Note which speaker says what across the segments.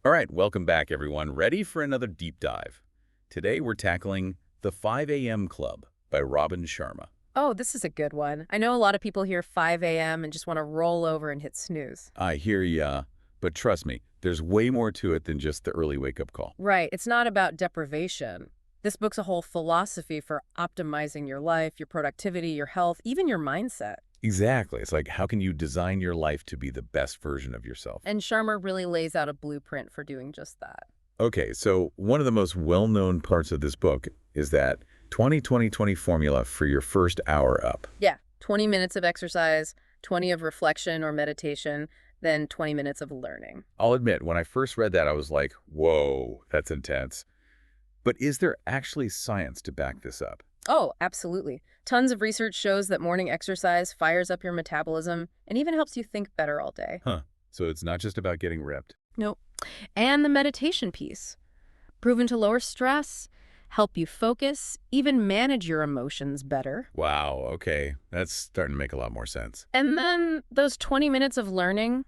Speaker 1: All right, welcome back, everyone. Ready for another deep dive? Today, we're tackling The 5 a.m. Club by Robin Sharma.
Speaker 2: Oh, this is a good one. I know a lot of people hear 5 a.m. and just want to roll over and hit snooze.
Speaker 1: I hear ya, but trust me, there's way more to it than just the early wake-up call.
Speaker 2: Right, it's not about deprivation. This book's a whole philosophy for optimizing your life, your productivity, your health, even your mindset.
Speaker 1: Exactly. It's like, how can you design your life to be the best version of yourself?
Speaker 2: And Sharma really lays out a blueprint for doing just that.
Speaker 1: Okay, so one of the most well-known parts of this book is that 20-20-20 formula for your first hour up.
Speaker 2: Yeah, 20 minutes of exercise, 20 of reflection or meditation, then 20 minutes of learning.
Speaker 1: I'll admit, when I first read that, I was like, whoa, that's intense. But is there actually science to back this up?
Speaker 2: Oh, absolutely. Tons of research shows that morning exercise fires up your metabolism and even helps you think better all day.
Speaker 1: Huh. So it's not just about getting ripped.
Speaker 2: Nope. And the meditation piece, proven to lower stress, help you focus, even manage your emotions better.
Speaker 1: Wow, okay. That's starting to make a lot more sense.
Speaker 2: And then those 20 minutes of learning,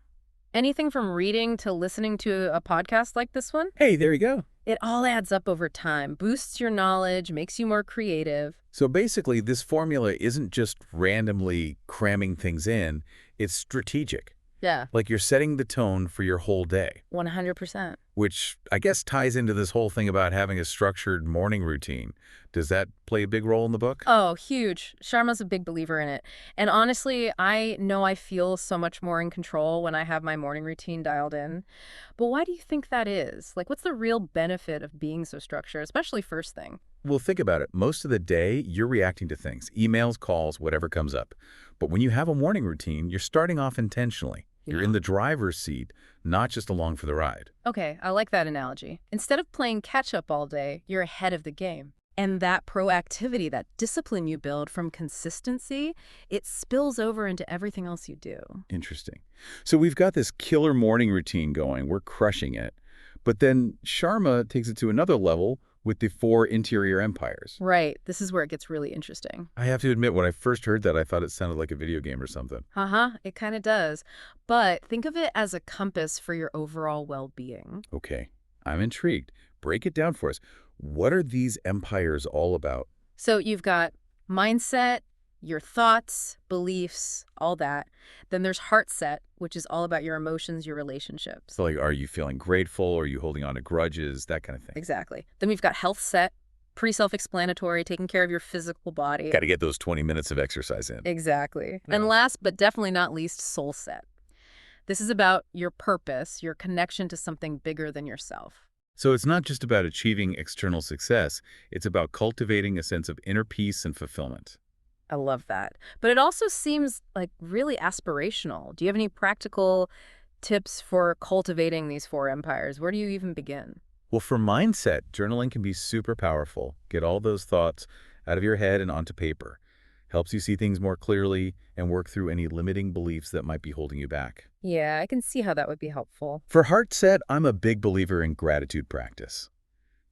Speaker 2: anything from reading to listening to a podcast like this one,
Speaker 1: Hey, there you go.
Speaker 2: it all adds up over time, boosts your knowledge, makes you more creative.
Speaker 1: So basically, this formula isn't just randomly cramming things in, it's strategic.
Speaker 2: Yeah,
Speaker 1: Like you're setting the tone for your whole day,
Speaker 2: 100%.
Speaker 1: which I guess ties into this whole thing about having a structured morning routine. Does that play a big role in the book?
Speaker 2: Oh, huge. Sharma's a big believer in it. And honestly, I know I feel so much more in control when I have my morning routine dialed in. But why do you think that is? Like, what's the real benefit of being so structured, especially first thing?
Speaker 1: Well, think about it. Most of the day, you're reacting to things, emails, calls, whatever comes up. But when you have a morning routine, you're starting off intentionally. You're
Speaker 2: Yeah.
Speaker 1: in the driver's seat, not just along for the ride.
Speaker 2: Okay, I like that analogy. Instead of playing catch up all day, you're ahead of the game. And that proactivity, that discipline you build from consistency, it spills over into everything else you do.
Speaker 1: Interesting. So we've got this killer morning routine going. We're crushing it. But then Sharma takes it to another level with the 4 interior empires.
Speaker 2: Right, this is where it gets really interesting.
Speaker 1: I have to admit, when I first heard that, I thought it sounded like a video game or something.
Speaker 2: Uh-huh, it kind of does. But think of it as a compass for your overall well-being.
Speaker 1: Okay, I'm intrigued. Break it down for us. What are these empires all about?
Speaker 2: So you've got mindset, your thoughts, beliefs, all that. Then there's heart set, which is all about your emotions, your relationships.
Speaker 1: So, like, are you feeling grateful? Are you holding on to grudges? That kind of thing.
Speaker 2: Exactly. Then we've got health set, pretty self-explanatory, taking care of your physical body.
Speaker 1: Got to get those 20 minutes of exercise in.
Speaker 2: Exactly.
Speaker 1: Yeah.
Speaker 2: And last, but definitely not least, soul set. This is about your purpose, your connection to something bigger than yourself.
Speaker 1: So it's not just about achieving external success. It's about cultivating a sense of inner peace and fulfillment.
Speaker 2: I love that. But it also seems like really aspirational. Do you have any practical tips for cultivating these 4 empires? Where do you even begin?
Speaker 1: Well, for mindset, journaling can be super powerful. Get all those thoughts out of your head and onto paper. Helps you see things more clearly and work through any limiting beliefs that might be holding you back.
Speaker 2: Yeah, I can see how that would be helpful.
Speaker 1: For heart set, I'm a big believer in gratitude practice.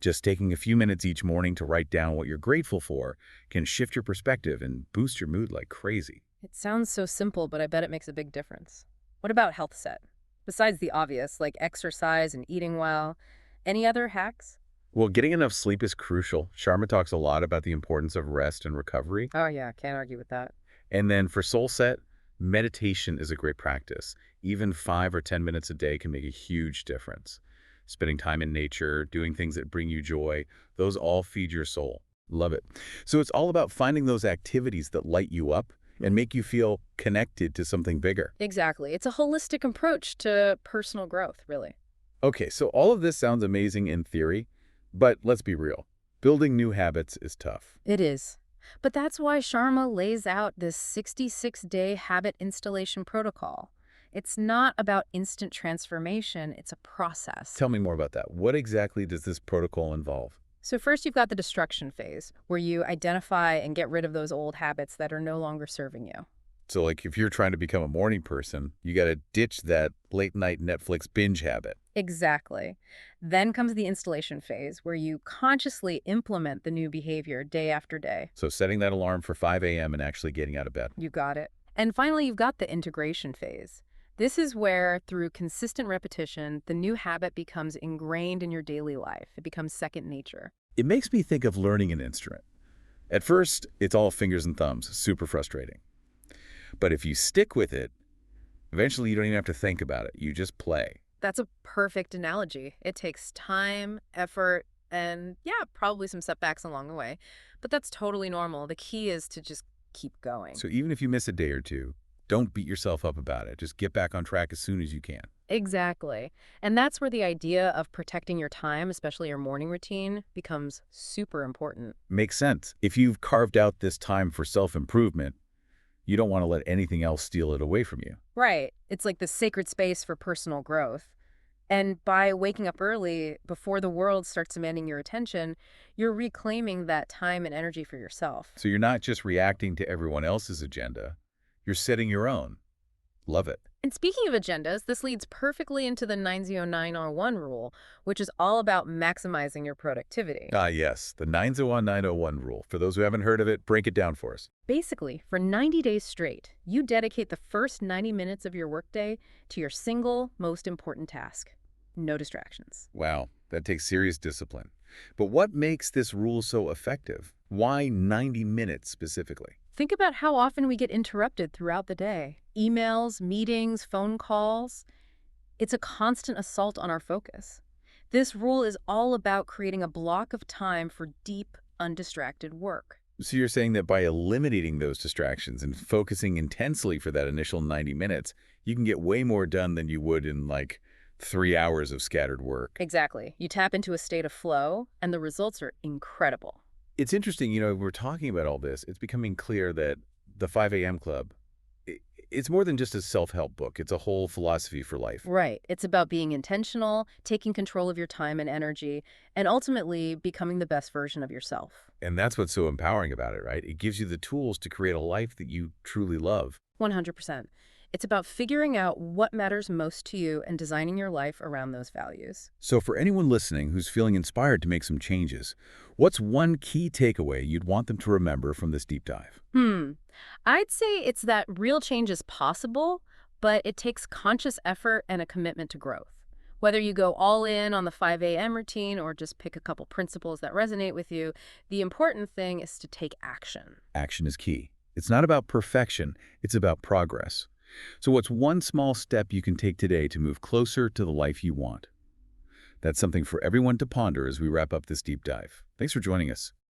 Speaker 1: Just taking a few minutes each morning to write down what you're grateful for can shift your perspective and boost your mood like crazy.
Speaker 2: It sounds so simple, but I bet it makes a big difference. What about health set? Besides the obvious, like exercise and eating well, any other hacks?
Speaker 1: Well, getting enough sleep is crucial. Sharma talks a lot about the importance of rest and recovery.
Speaker 2: Oh yeah, can't argue with that.
Speaker 1: And then for soul set, meditation is a great practice. Even 5 or 10 minutes a day can make a huge difference. Spending time in nature, doing things that bring you joy, those all feed your soul. Love it. So it's all about finding those activities that light you up and make you feel connected to something bigger.
Speaker 2: Exactly. It's a holistic approach to personal growth, really.
Speaker 1: Okay, so all of this sounds amazing in theory, but let's be real. Building new habits is tough.
Speaker 2: It is. But that's why Sharma lays out this 66-day habit installation protocol. It's not about instant transformation, it's a process.
Speaker 1: Tell me more about that. What exactly does this protocol involve?
Speaker 2: So first you've got the destruction phase, where you identify and get rid of those old habits that are no longer serving you.
Speaker 1: So like if you're trying to become a morning person, you got to ditch that late night Netflix binge habit.
Speaker 2: Exactly. Then comes the installation phase, where you consciously implement the new behavior day after day.
Speaker 1: So setting that alarm for 5 a.m. and actually getting out of bed.
Speaker 2: You got it. And finally, you've got the integration phase. This is where, through consistent repetition, the new habit becomes ingrained in your daily life. It becomes second nature.
Speaker 1: It makes me think of learning an instrument. At first, it's all fingers and thumbs, super frustrating. But if you stick with it, eventually you don't even have to think about it. You just play.
Speaker 2: That's a perfect analogy. It takes time, effort, and yeah, probably some setbacks along the way. But that's totally normal. The key is to just keep going.
Speaker 1: So even if you miss a day or two, don't beat yourself up about it. Just get back on track as soon as you can.
Speaker 2: Exactly. And that's where the idea of protecting your time, especially your morning routine, becomes super important.
Speaker 1: Makes sense. If you've carved out this time for self-improvement, you don't want to let anything else steal it away from you.
Speaker 2: Right. It's like the sacred space for personal growth. And by waking up early, before the world starts demanding your attention, you're reclaiming that time and energy for yourself.
Speaker 1: So you're not just reacting to everyone else's agenda, you're setting your own. Love it.
Speaker 2: And speaking of agendas, this leads perfectly into the 90901 rule, which is all about maximizing your productivity.
Speaker 1: Ah, yes, the 901-901 rule. For those who haven't heard of it, break it down for us.
Speaker 2: Basically, for 90 days straight, you dedicate the first 90 minutes of your workday to your single most important task. No distractions.
Speaker 1: Wow, that takes serious discipline. But what makes this rule so effective? Why 90 minutes specifically?
Speaker 2: Think about how often we get interrupted throughout the day. Emails, meetings, phone calls. It's a constant assault on our focus. This rule is all about creating a block of time for deep, undistracted work.
Speaker 1: So you're saying that by eliminating those distractions and focusing intensely for that initial 90 minutes, you can get way more done than you would in like 3 hours of scattered work.
Speaker 2: Exactly. You tap into a state of flow, and the results are incredible.
Speaker 1: It's interesting, we're talking about all this. It's becoming clear that the 5 a.m. Club, it's more than just a self-help book. It's a whole philosophy for life.
Speaker 2: Right. It's about being intentional, taking control of your time and energy, and ultimately becoming the best version of yourself.
Speaker 1: And that's what's so empowering about it, right? It gives you the tools to create a life that you truly love.
Speaker 2: 100%. It's about figuring out what matters most to you and designing your life around those values.
Speaker 1: So for anyone listening who's feeling inspired to make some changes, what's one key takeaway you'd want them to remember from this deep dive?
Speaker 2: I'd say it's that real change is possible, but it takes conscious effort and a commitment to growth. Whether you go all in on the 5 a.m. routine or just pick a couple principles that resonate with you, the important thing is to take action.
Speaker 1: Action is key. It's not about perfection, it's about progress. So what's one small step you can take today to move closer to the life you want? That's something for everyone to ponder as we wrap up this deep dive. Thanks for joining us.